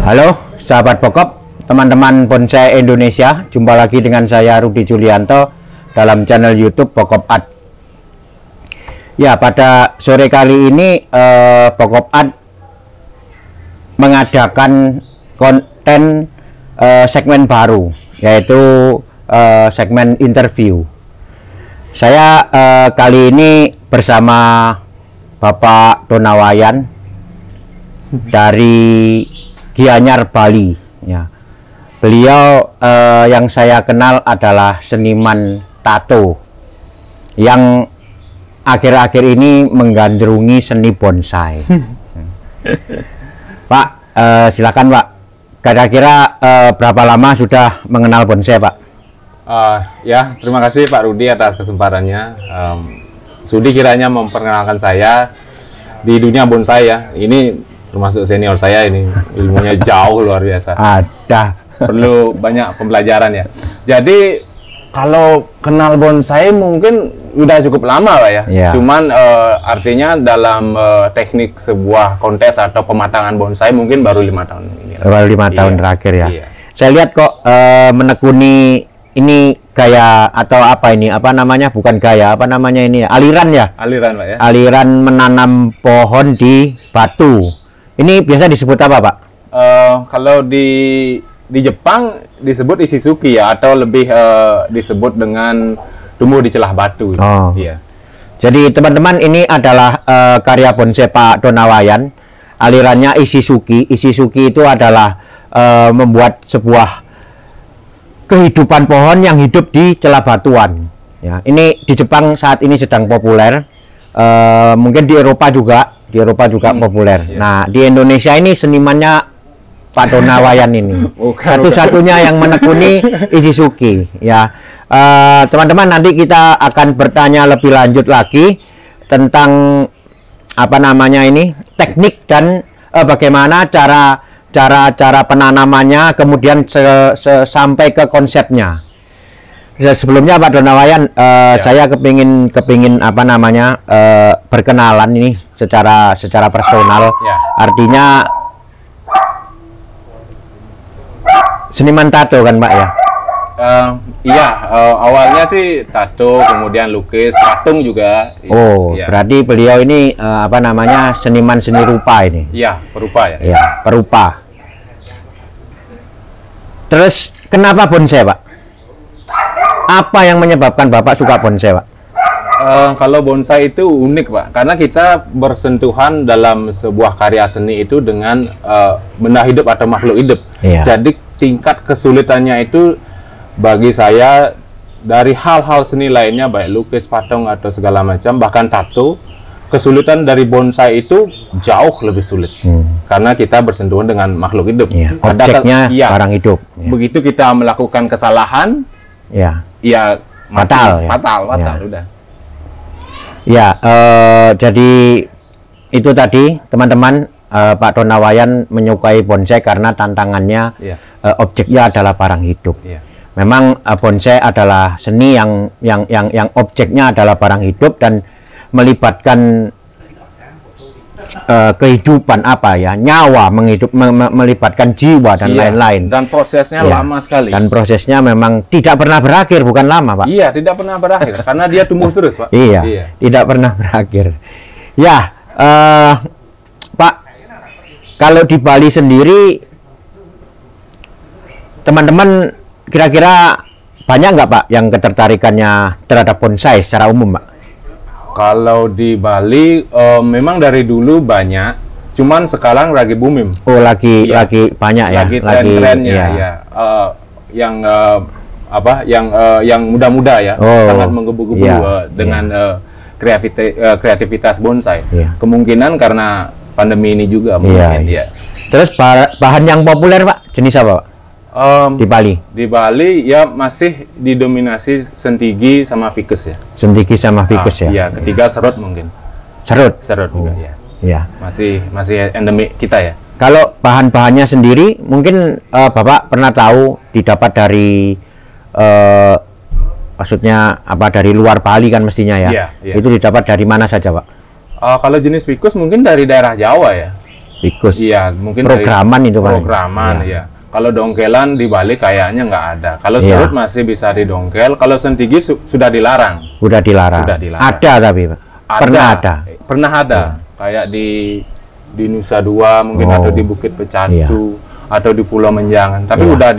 Halo sahabat pokok, teman-teman bonsai Indonesia, jumpa lagi dengan saya Rudi Julianto dalam channel YouTube Pokok Art. Ya, pada sore kali ini Pokok Art mengadakan konten segmen baru, yaitu segmen interview. Saya kali ini bersama Bapak Donawayan dari Gianyar, Bali. Ya. Beliau yang saya kenal adalah seniman tato yang akhir-akhir ini menggandrungi seni bonsai. Pak, silakan Pak. Kira-kira berapa lama sudah mengenal bonsai, Pak? Ya, terima kasih Pak Rudi atas kesempatannya. Sudi kiranya memperkenalkan saya di dunia bonsai ya. Ini termasuk senior saya, ini ilmunya jauh luar biasa. Ada. Perlu banyak pembelajaran ya. Jadi kalau kenal bonsai mungkin udah cukup lama Pak ya. Ya. Cuman artinya dalam teknik sebuah kontes atau pematangan bonsai mungkin baru 5 tahun ini. Baru 5 tahun terakhir ya. Iya. Saya lihat kok menekuni ini gaya atau apa ini? Apa namanya? Bukan gaya, apa namanya ini? Aliran ya? Aliran Pak ya. Aliran menanam pohon di batu. Ini biasa disebut apa, Pak? Kalau di Jepang disebut ishizuki ya, atau lebih disebut dengan tumbuh di celah batu. Oh. Iya. Jadi teman-teman, ini adalah karya bonsai Pak Donawayan. Alirannya ishizuki. Ishizuki itu adalah membuat sebuah kehidupan pohon yang hidup di celah batuan. Ya, ini di Jepang saat ini sedang populer. Mungkin di Eropa juga, populer. Iya. Nah, di Indonesia ini senimannya Pak Donawayan ini. Satu-satunya yang menekuni ishizuki. Ya, teman-teman, nanti kita akan bertanya lebih lanjut lagi tentang apa namanya ini, teknik dan bagaimana cara penanamannya, kemudian sampai ke konsepnya. Sebelumnya Pak Donawayan, saya kepingin apa namanya, berkenalan ini secara personal. Ya. Artinya seniman tato kan Pak ya? Iya, awalnya sih tato, kemudian lukis, patung juga. Oh, iya. Berarti beliau ini apa namanya, seniman seni rupa ini? Iya, perupa ya. Ya, perupa. Terus kenapa bonsai, Pak? Apa yang menyebabkan Bapak suka bonsai, Pak? Kalau bonsai itu unik Pak, karena kita bersentuhan dalam sebuah karya seni itu dengan benda hidup atau makhluk hidup. Iya. Jadi tingkat kesulitannya itu bagi saya dari hal-hal seni lainnya, baik lukis, patung atau segala macam, bahkan tato, kesulitan dari bonsai itu jauh lebih sulit. Karena kita bersentuhan dengan makhluk hidup. Iya. Objeknya iya, barang hidup. Ya. Begitu kita melakukan kesalahan, Ya. ya Fatal, ya. fatal, Ya. udah. Ya, jadi itu tadi teman-teman, Pak Donawayan menyukai bonsai karena tantangannya Iya. Objeknya adalah barang hidup. Iya. Memang bonsai adalah seni yang objeknya adalah barang hidup dan melibatkan kehidupan, apa ya, nyawa, melibatkan jiwa dan Iya. lain-lain. Dan prosesnya Iya. lama sekali. Dan prosesnya memang tidak pernah berakhir, bukan lama, Pak. Iya, tidak pernah berakhir karena dia tumbuh terus, Pak. Iya, tidak pernah berakhir. Ya, Pak, kalau di Bali sendiri, teman-teman kira-kira banyak nggak Pak yang ketertarikannya terhadap bonsai secara umum, Pak? Kalau di Bali memang dari dulu banyak, cuman sekarang lagi booming. Oh, lagi Iya. banyak ya. Lagi tren-trennya iya. ya. Yang muda-muda ya, Oh, sangat menggebu-gebu iya, dengan kreativitas bonsai. Iya. Kemungkinan karena pandemi ini juga mungkin Iya. ya. Terus bahan yang populer, Pak, jenis apa, Pak? Di Bali? Di Bali ya masih didominasi sentigi sama ficus ya. Sentigi sama ficus ya? Iya, ketiga serut mungkin. Serut? Serut juga ya. Iya. Masih endemik kita ya. Kalau bahan-bahannya sendiri, mungkin Bapak pernah tahu didapat dari maksudnya apa, dari luar Bali kan mestinya ya? Iya, iya. Itu didapat dari mana saja, Pak? Kalau jenis ficus mungkin dari daerah Jawa ya. Fikus. Iya, mungkin Programan dari itu paling. programan Iya. ya. Kalau dongkelan di Bali kayaknya nggak ada. Kalau Iya. serut masih bisa didongkel. Kalau sentigi sudah dilarang. Sudah dilarang. Sudah dilarang. Ada tapi Pak. Pernah ada. Pernah ada. Kayak di Nusa Dua mungkin, atau di Bukit Pecatu, atau di Pulau Menjangan. Tapi udah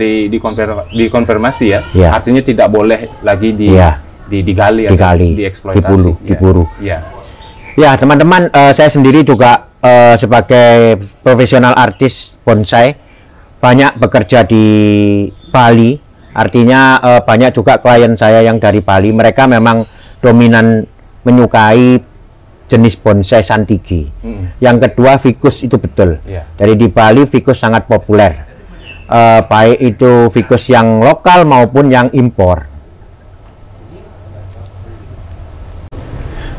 dikonfirmasi ya. Iya. Artinya tidak boleh lagi digali, digali, dieksploitasi. diburu. Iya. Ya, teman-teman, saya sendiri juga sebagai profesional artis bonsai banyak bekerja di Bali. Artinya banyak juga klien saya yang dari Bali. Mereka memang dominan menyukai jenis bonsai Santigi. Yang kedua, ficus itu betul. Jadi di Bali ficus sangat populer. Baik itu ficus yang lokal maupun yang impor.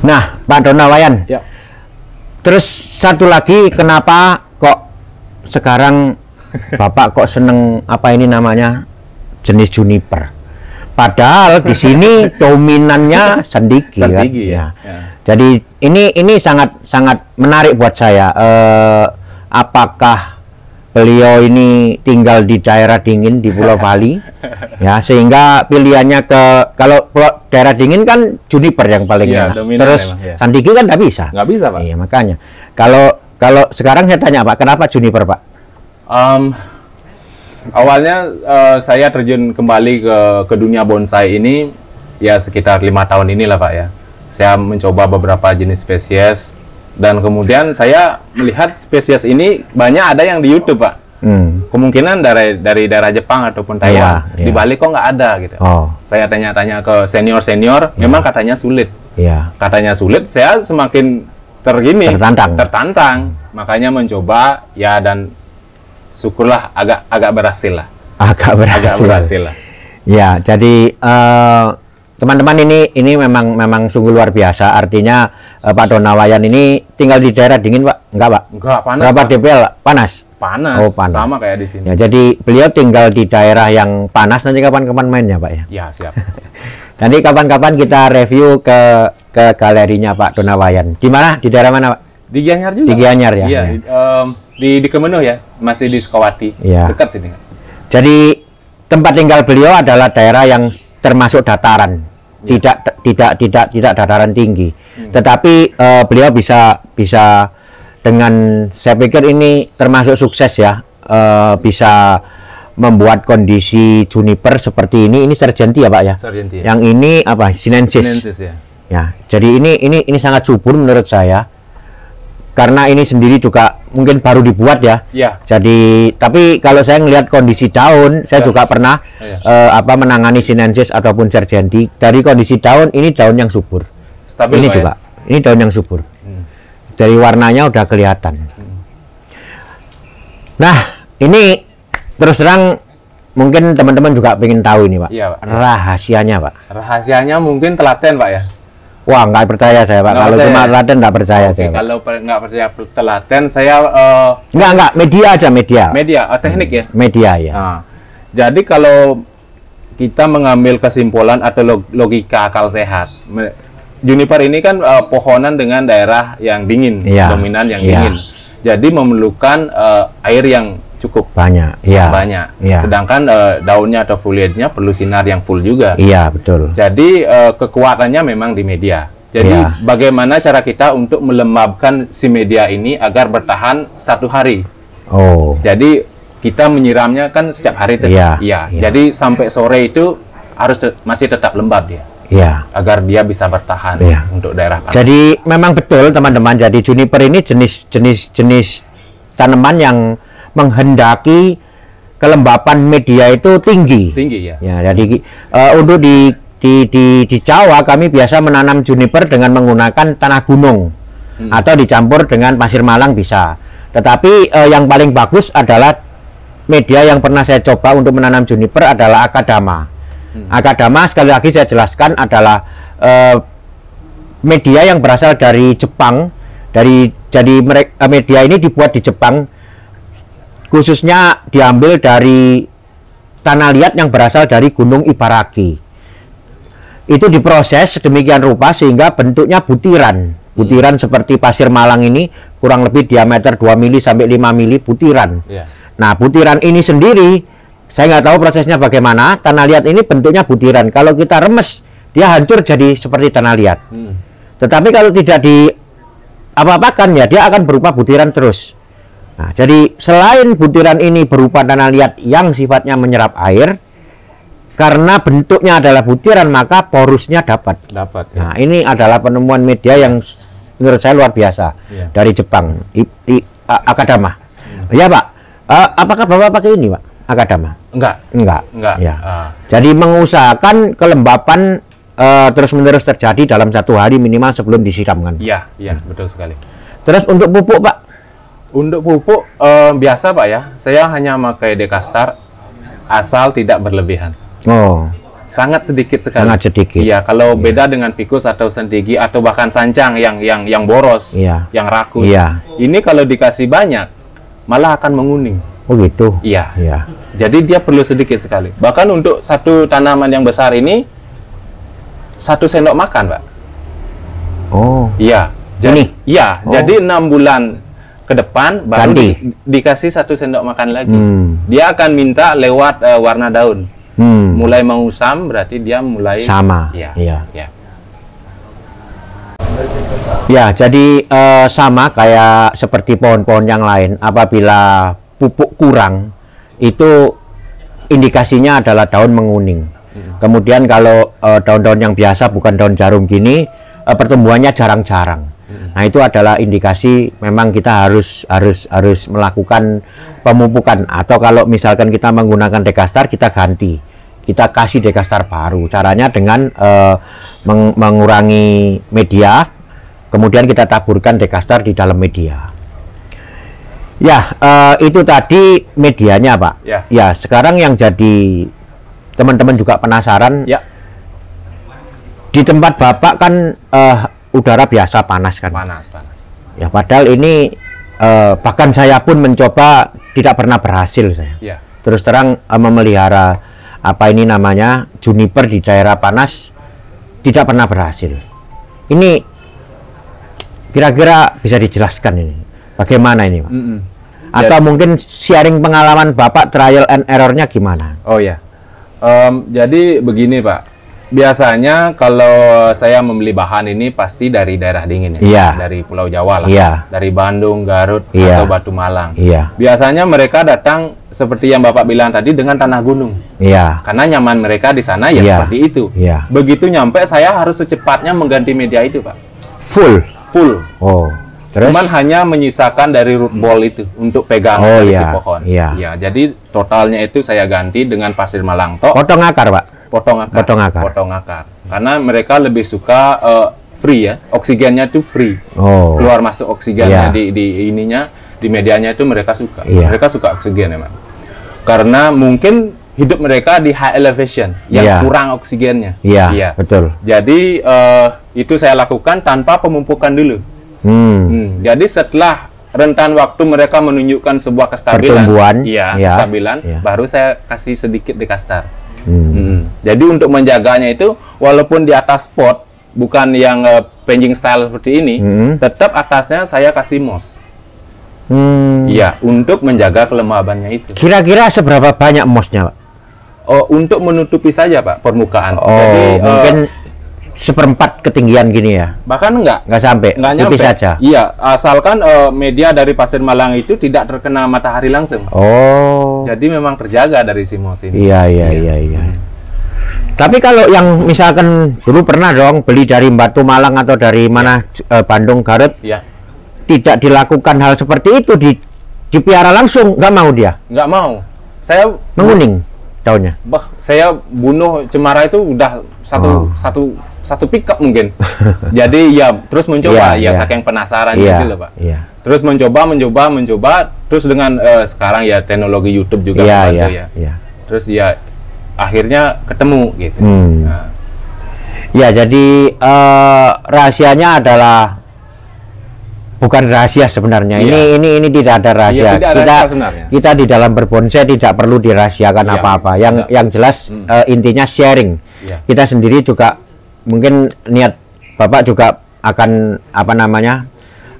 Nah, Pak Donawayan. Ya. Terus satu lagi, kenapa kok sekarang Bapak kok seneng apa ini namanya jenis juniper? Padahal di sini dominannya sandigi, Sandigi, kan? ya. Jadi ini sangat menarik buat saya. Apakah beliau ini tinggal di daerah dingin di Pulau Bali, ya, sehingga pilihannya kalau daerah dingin kan juniper yang paling enak. Terus sandigi kan nggak bisa. Nggak bisa, Pak. Iya, makanya. Kalau sekarang saya tanya Pak, kenapa juniper, Pak? Awalnya saya terjun kembali ke dunia bonsai ini ya sekitar 5 tahun inilah, Pak ya. Saya mencoba beberapa jenis spesies dan kemudian saya melihat spesies ini banyak ada yang di YouTube, Pak. Kemungkinan dari daerah Jepang ataupun Taiwan. Di Bali kok nggak ada gitu. Saya tanya-tanya ke senior-senior, memang katanya sulit. Katanya sulit, saya semakin tertantang. Makanya mencoba ya, dan syukurlah agak berhasil lah. Agak berhasil lah. Ya, jadi teman-teman ini memang sungguh luar biasa. Artinya Pak Donawayan ini tinggal di daerah dingin, Pak? Enggak, Pak? Enggak, panas. Berapa DPL, Pak? Panas? Panas. Oh, panas. Sama kayak di sini. Ya, jadi beliau tinggal di daerah yang panas. Nanti kapan-kapan mainnya, Pak ya? Ya, siap. Nanti kapan-kapan kita review ke galerinya Pak Donawayan. Di mana? Di daerah mana, Pak? Di Gianyar juga. Di Gianyar ya? Iya, di Kemenuh ya, masih di Sukawati. Ya. Dekat sini. Jadi tempat tinggal beliau adalah daerah yang termasuk dataran, tidak dataran tinggi. Tetapi beliau bisa dengan, saya pikir ini termasuk sukses ya, bisa membuat kondisi juniper seperti ini. Ini Sargenti ya, Pak ya? Sargenti. Yang ini apa? Sinensis. Sinensis ya. Ya, jadi ini sangat subur menurut saya. Karena ini sendiri juga mungkin baru dibuat ya. Iya. Jadi, tapi kalau saya ngelihat kondisi daun, saya juga pernah menangani Sinensis ataupun Sargenti. Dari kondisi daun, ini daun yang subur. Stabil, ini Pak, juga, ini daun yang subur. Dari warnanya udah kelihatan. Nah, ini terus terang mungkin teman-teman juga pengen tahu ini, Pak. Iya, Pak. Rahasianya, Pak. Rahasianya mungkin telaten, Pak ya. Wah, nggak percaya saya, Pak. Kalau cuma telaten nggak percaya saya, Pak. Kalau nggak percaya telaten, saya nggak media aja, media. Teknik ya. Media ya. Nah, jadi kalau kita mengambil kesimpulan atau logika akal sehat, juniper ini kan pohonan dengan daerah yang dingin, dominan yang dingin. Jadi memerlukan air yang cukup banyak. Sedangkan daunnya atau foliage-nya perlu sinar yang full juga. Iya, betul. Jadi kekuatannya memang di media. Jadi bagaimana cara kita untuk melembabkan si media ini agar bertahan 1 hari? Jadi kita menyiramnya kan setiap hari. Jadi sampai sore itu harus masih tetap lembab dia. Agar dia bisa bertahan untuk daerah panas. Jadi memang betul teman-teman. Jadi juniper ini jenis tanaman yang menghendaki kelembapan media itu tinggi ya. Jadi untuk di Jawa kami biasa menanam juniper dengan menggunakan tanah gunung atau dicampur dengan pasir malang bisa. Tetapi yang paling bagus adalah media yang pernah saya coba untuk menanam juniper adalah akadama. Akadama, sekali lagi saya jelaskan, adalah media yang berasal dari Jepang. Jadi media ini dibuat di Jepang, khususnya diambil dari tanah liat yang berasal dari Gunung Ibaraki. Itu diproses sedemikian rupa sehingga bentuknya butiran seperti pasir malang ini kurang lebih diameter 2 mili sampai 5 mili butiran. Ya. Nah, butiran ini sendiri saya nggak tahu prosesnya bagaimana. Tanah liat ini bentuknya butiran. Kalau kita remes, dia hancur jadi seperti tanah liat. Tetapi kalau tidak di apa-apakan ya, dia akan berupa butiran terus. Nah, jadi selain butiran ini berupa tanah liat yang sifatnya menyerap air, karena bentuknya adalah butiran, maka porusnya dapat. Dapat. Ya. Nah, ini adalah penemuan media yang menurut saya luar biasa dari Jepang, Akadama. Ya Pak, apakah Bapak pakai ini Pak, Akadama? Enggak. Ya. Jadi mengusahakan kelembapan terus-menerus terjadi dalam 1 hari minimal sebelum disiramkan. Iya, betul sekali. Terus untuk pupuk Pak? Untuk pupuk biasa Pak ya, saya hanya pakai Dekastar asal tidak berlebihan. Oh. Sangat sedikit sekali. Sangat sedikit. Iya, kalau beda dengan Vicus atau Sentigi atau bahkan Sancang yang boros, yang rakus. Ini kalau dikasih banyak malah akan menguning. Oh gitu. Iya. Jadi dia perlu sedikit sekali. Bahkan untuk satu tanaman yang besar ini 1 sendok makan, Pak. Oh. Iya. Jadi 6 bulan ke depan baru dikasih 1 sendok makan lagi. Dia akan minta lewat warna daun. Mulai mengusam berarti dia mulai sama. Iya. Ya, jadi sama kayak seperti pohon-pohon yang lain. Apabila pupuk kurang, itu indikasinya adalah daun menguning. Kemudian kalau daun-daun yang biasa, bukan daun jarum gini, pertumbuhannya jarang-jarang. Nah, itu adalah indikasi memang kita harus melakukan pemupukan. Atau kalau misalkan kita menggunakan Dekastar, kita ganti, kita kasih Dekastar baru. Caranya dengan mengurangi media, kemudian kita taburkan Dekastar di dalam media. Ya, itu tadi medianya Pak. Ya, sekarang yang jadi teman-teman juga penasaran, di tempat Bapak kan udara biasa panas kan? Panas. Ya, padahal ini bahkan saya pun mencoba, tidak pernah berhasil saya. Terus terang memelihara apa ini namanya juniper di daerah panas, tidak pernah berhasil. Ini kira-kira bisa dijelaskan ini bagaimana ini Pak? Atau mungkin sharing pengalaman Bapak, trial and errornya gimana? Oh ya, jadi begini Pak. Biasanya kalau saya membeli bahan ini pasti dari daerah dingin ya, dari Pulau Jawa lah, dari Bandung, Garut, atau Batu Malang. Biasanya mereka datang seperti yang Bapak bilang tadi dengan tanah gunung. Karena nyaman mereka di sana ya seperti itu. Begitu nyampe saya harus secepatnya mengganti media itu Pak. Full. Oh. Terus? Cuman hanya menyisakan dari root ball itu untuk pegangan dari si pohon. Jadi totalnya itu saya ganti dengan pasir malangtok. Potong akar Pak. Potong akar. Karena mereka lebih suka free ya, oksigennya itu free. Keluar masuk oksigennya di ininya, di medianya itu mereka suka. Mereka suka oksigen memang. Karena mungkin hidup mereka di high elevation yang kurang oksigennya. Betul. Jadi itu saya lakukan tanpa pemupukan dulu. Jadi setelah rentan waktu mereka menunjukkan sebuah kestabilan, kestabilan, baru saya kasih sedikit Dekastar. Jadi untuk menjaganya itu, walaupun di atas pot, bukan yang pancing style seperti ini, tetap atasnya saya kasih moss. Untuk menjaga kelembabannya itu. Kira-kira seberapa banyak mossnya Pak? Untuk menutupi saja Pak permukaan. Jadi mungkin 1/4 ketinggian gini ya? Bahkan enggak sampai, nyampe saja. Iya, asalkan media dari pasir malang itu tidak terkena matahari langsung. Jadi memang terjaga dari si moss ini. Iya. Tapi kalau yang misalkan dulu pernah dong beli dari Batu Malang atau dari mana, Bandung, Garut, tidak dilakukan hal seperti itu, dipiara langsung, nggak mau dia? Nggak mau. Saya menguning daunnya. Saya bunuh cemara itu udah satu pickup mungkin. Jadi ya terus mencoba saking penasaran gitu loh Pak. Terus mencoba terus dengan sekarang ya teknologi YouTube juga membantu Terus akhirnya ketemu gitu. Ya, jadi rahasianya adalah bukan rahasia sebenarnya. Ini tidak ada rahasia. Kita di dalam berbonsai tidak perlu dirahasiakan apa-apa. Yang jelas intinya sharing. Kita sendiri juga mungkin niat Bapak juga akan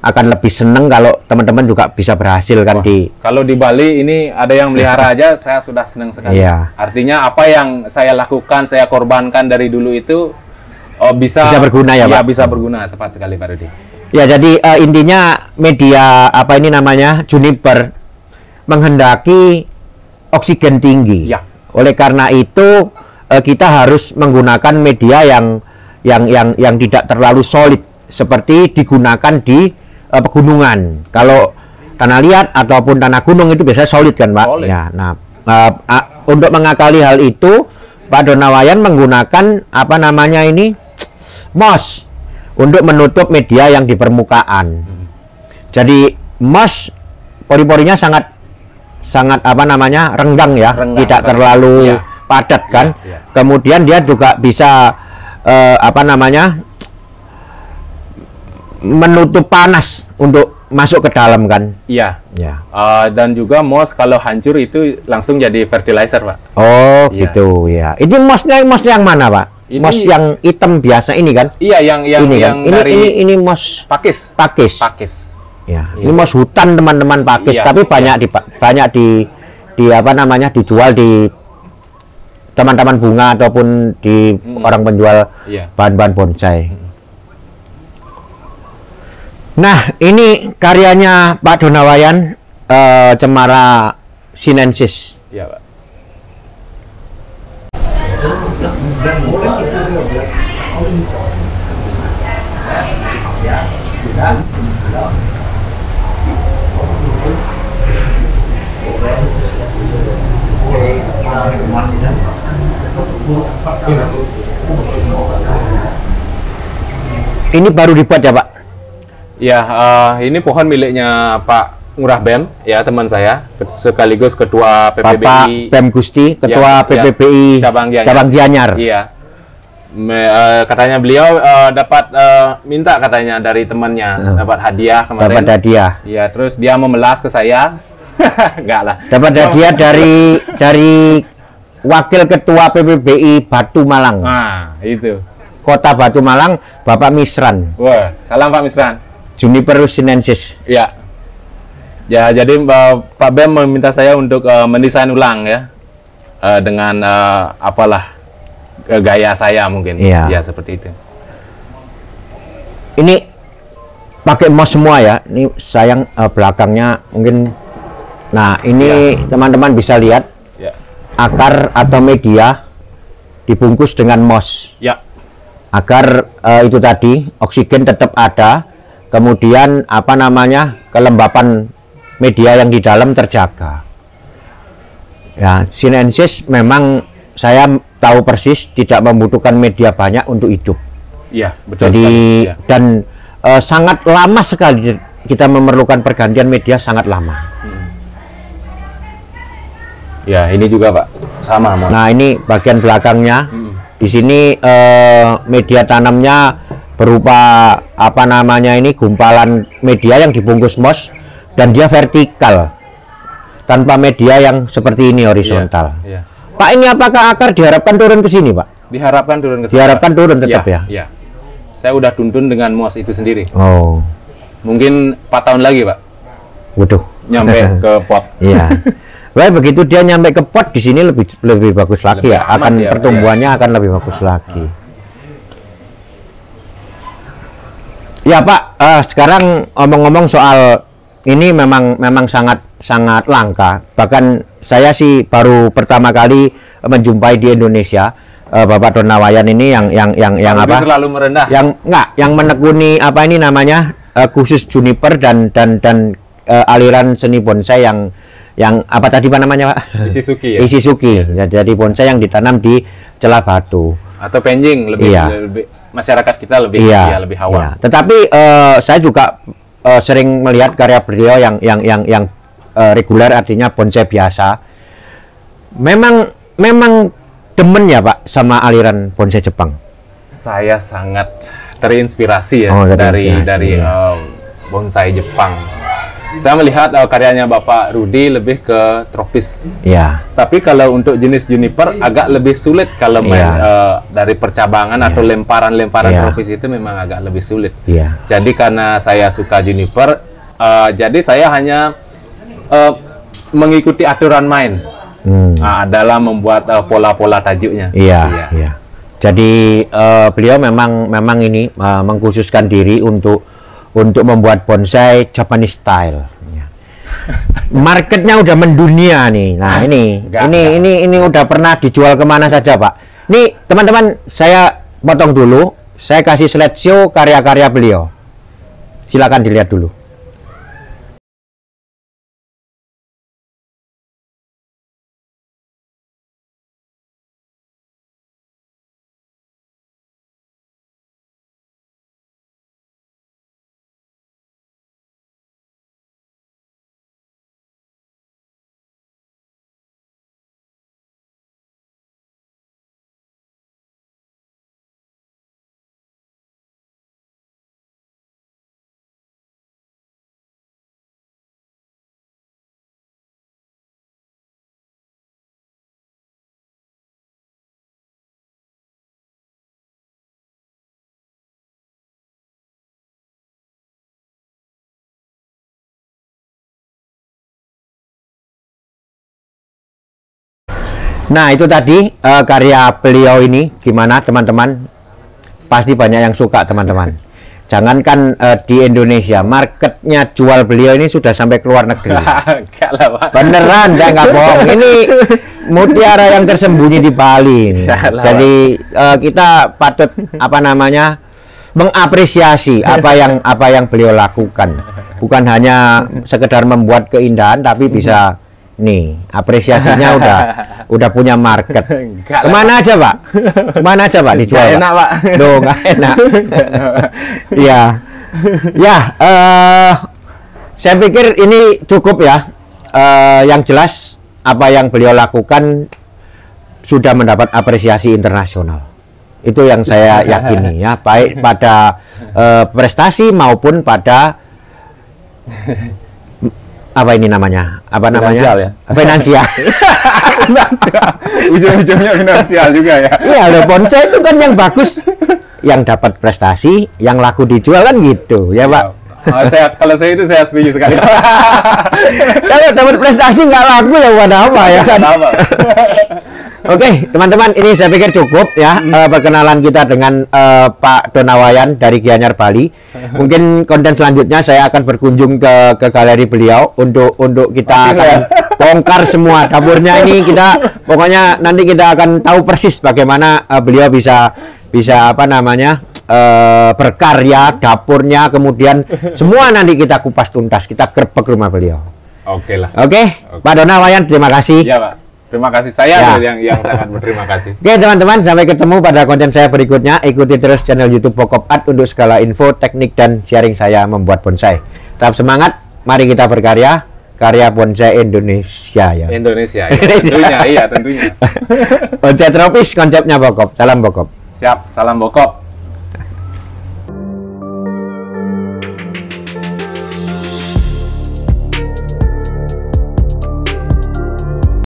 akan lebih seneng kalau teman-teman juga bisa berhasil kan. Wah, kalau di Bali ini ada yang melihara aja, saya sudah senang sekali. Iya. Artinya apa yang saya lakukan, saya korbankan dari dulu itu bisa berguna ya, Pak? Bisa berguna, tepat sekali Pak Rudi. Ya, jadi intinya media apa ini namanya Juniper menghendaki oksigen tinggi. Ya. Oleh karena itu kita harus menggunakan media yang tidak terlalu solid seperti digunakan di pegunungan. Kalau tanah liat ataupun tanah gunung itu biasanya solid kan, Pak? Solid. Ya. Nah, untuk mengakali hal itu, Pak Donawayan menggunakan apa namanya ini moss untuk menutup media yang di permukaan. Jadi moss pori-porinya sangat apa namanya renggang ya, tidak terlalu padat kan. Kemudian dia juga bisa apa namanya menutup panas untuk masuk ke dalam kan. Iya. Ya. Dan juga moss kalau hancur itu langsung jadi fertilizer, Pak. Oh, gitu ya. Ini mossnya yang mana, Pak? Ini, moss yang hitam biasa ini kan? Iya, yang ini kan? Ini moss pakis. Ya, Iya. ini moss hutan teman-teman pakis, Iya, tapi banyak di apa namanya dijual di teman-teman bunga ataupun di orang penjual bahan-bahan bonsai. Nah, ini karyanya Pak Donawayan, Cemara sinensis. Iya, Pak. Ini baru dibuat ya, Pak? Ya, ini pohon miliknya Pak Ngurah BEM, ya teman saya, sekaligus ketua PPBI. Bapak BEM Gusti, ketua PPBI Cabang Gianyar. Iya. Katanya beliau dapat minta katanya dari temannya, dapat hadiah kemarin. Dapat hadiah. Iya, terus dia memelas ke saya. Enggak lah. Dapat hadiah dari Wakil Ketua PPBI Batu Malang. Nah, itu. Kota Batu Malang, Bapak Misran. Wah, salam Pak Misran. Juniper sinensis. Ya. Ya, jadi Pak BEM meminta saya untuk mendesain ulang ya. Dengan apalah gaya saya mungkin. Iya. Ya, seperti itu. Ini pakai moss semua ya. Ini sayang belakangnya mungkin. Nah, ini teman-teman bisa lihat. Ya. Akar atau media dibungkus dengan moss. Ya. Agar itu tadi oksigen tetap ada, kemudian apa namanya kelembapan media yang di dalam terjaga. Ya, sinensis memang saya tahu persis tidak membutuhkan media banyak untuk hidup. Iya, betul. Jadi sekali. Ya. dan sangat lama sekali kita memerlukan pergantian media, sangat lama. Ya, ini juga Pak, sama. Nah, ini bagian belakangnya. Di sini media tanamnya berupa apa namanya ini gumpalan media yang dibungkus moss dan dia vertikal tanpa media yang seperti ini horizontal. Iya. Pak, ini apakah akar diharapkan turun ke sini, Pak? Diharapkan turun ke sini. Diharapkan turun tetap ya? Iya. Saya udah tuntun dengan moss itu sendiri. Oh. Mungkin 4 tahun lagi, Pak. Waduh. Nyampe ke pot. Iya. Wah, begitu dia nyampe ke pot di sini lebih bagus lagi lebih ya. Akan ya, pertumbuhannya akan lebih bagus lagi. Ya, Pak, sekarang omong-omong soal ini memang sangat langka. Bahkan saya sih baru pertama kali menjumpai di Indonesia Bapak Donawayan ini yang apa? Terlalu merendah. Yang menekuni apa ini namanya khusus juniper dan aliran seni bonsai yang apa tadi Pak namanya, Pak? Ishizuki ya. Ishizuki. Jadi bonsai yang ditanam di celah batu atau penjing lebih masyarakat kita lebih lebih awam. Iya. Tetapi saya juga sering melihat karya beliau yang reguler, artinya bonsai biasa. Memang demen ya Pak sama aliran bonsai Jepang. Saya sangat terinspirasi ya dari bonsai Jepang. Saya melihat karyanya Bapak Rudi lebih ke tropis. Iya. Tapi kalau untuk jenis juniper agak lebih sulit kalau dari percabangan atau lemparan-lemparan tropis itu memang agak lebih sulit. Jadi karena saya suka juniper, jadi saya hanya mengikuti aturan main dalam membuat pola-pola tajuknya. Jadi beliau memang ini mengkhususkan diri untuk membuat bonsai Japanese style. Marketnya udah mendunia nih. Nah ini udah pernah dijual kemana saja, Pak. Nih teman-teman, saya potong dulu. Saya kasih slideshow karya-karya beliau. Silakan dilihat dulu. Nah itu tadi karya beliau ini gimana teman-teman, pasti banyak yang suka teman-teman. Jangankan di Indonesia, marketnya jual beliau ini sudah sampai ke luar negeri. Beneran, saya nggak bohong. Ini mutiara yang tersembunyi di Bali. Jadi kita patut mengapresiasi apa yang beliau lakukan. Bukan hanya sekedar membuat keindahan, tapi bisa nih apresiasinya udah punya market. Kemana aja Pak? Kemana aja Pak dijual? Gak enak Pak. Duh, nggak enak. Saya pikir ini cukup ya. Yang jelas apa yang beliau lakukan sudah mendapat apresiasi internasional. Itu yang saya yakini ya, baik pada prestasi maupun pada apa ini namanya? Apa finansial namanya? Ya? Finansial. Finansial. Ujung-ujungnya finansial juga ya. Iya, loh, bonsai itu kan yang bagus, yang dapat prestasi, yang laku dijual kan gitu, ya Pak. Kalau saya itu saya setuju sekali. Kalau dapat prestasi nggak laku ya buat apa ya kan? Oke, teman-teman, ini saya pikir cukup ya perkenalan kita dengan Pak Donawayan dari Gianyar Bali. Mungkin konten selanjutnya saya akan berkunjung ke galeri beliau untuk kita akan bongkar semua dapurnya ini. Pokoknya nanti kita akan tahu persis bagaimana beliau bisa berkarya, dapurnya, kemudian semua nanti kita kupas tuntas, kita gerbek rumah beliau. Oke lah. Oke, Pak Donawayan, terima kasih. Ya Pak. Terima kasih, saya yang sangat berterima kasih. Oke teman-teman, sampai ketemu pada konten saya berikutnya. Ikuti terus channel YouTube Pokop Art untuk segala info, teknik, dan sharing saya membuat bonsai. Tetap semangat, mari kita berkarya, karya bonsai Indonesia ya. Indonesia, ya. Tentunya. Bonsai tropis, konsepnya Pokop. Salam Pokop. Siap, salam Pokop.